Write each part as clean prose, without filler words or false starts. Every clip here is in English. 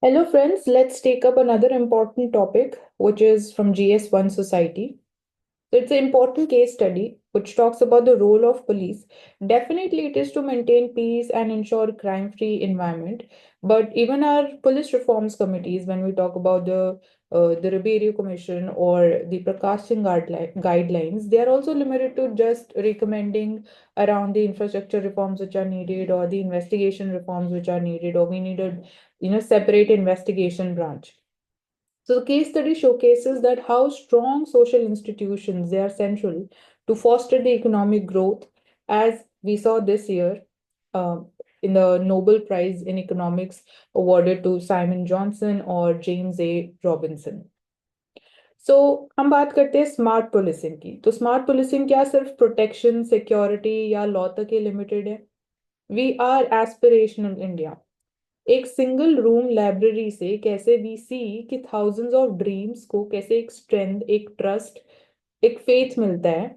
Hello, friends. Let's take up another important topic, which is from GS1 Society. So, it's an important case study which talks about the role of police. Definitely, it is to maintain peace and ensure crime-free environment. But even our police reforms committees, when we talk about the Ribeiro Commission or the Prakash Singh guidelines, they are also limited to just recommending around the infrastructure reforms which are needed, or the investigation reforms which are needed, or we need a separate investigation branch. So the case study showcases that how strong social institutions they are central to foster the economic growth, as we saw this year uh, in the Nobel Prize in Economics awarded to Simon Johnson or James A. Robinson. सो हम बात करते हैं smart policing की। तो smart policing क्या सिर्फ protection, security या law तक ही लिमिटेड है? We are aspirational India. एक सिंगल रूम लाइब्रेरी से कैसे वी सी कि थाउजेंड्स ऑफ ड्रीम्स को कैसे एक स्ट्रेंथ, एक ट्रस्ट, एक फेथ मिलता है।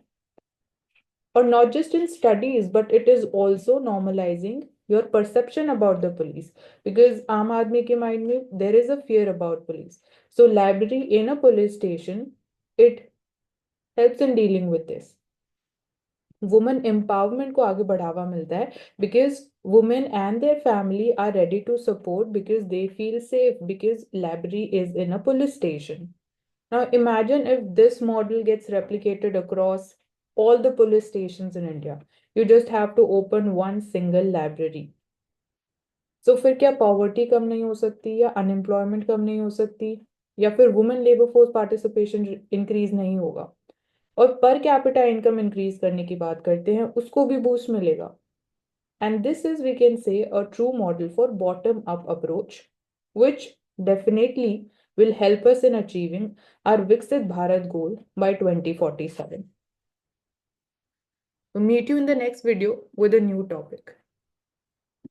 और not just in studies but it is also normalizing your perception about the police, because आम आदमी के माइंड में there is a fear about police. So library in a police station, it helps in dealing with this. Women empowerment को आगे बढ़ावा मिलता है, because women and their family are ready to support because they feel safe, because library is in a police station. Now imagine if this model gets replicated across all the police stations in India. You just have to open one single library. So फिर क्या poverty कम नहीं हो सकती, या unemployment कम नहीं हो सकती, या फिर women labour force participation increase नहीं होगा? और पर कैपिटा इनकम इंक्रीज करने की बात करते हैं, उसको भी बूस्ट मिलेगा. And this is, we can say, a true model for bottom up approach, which definitely will help us in achieving our Viksit Bharat goal by 2047. We'll meet you in the next video with a new topic.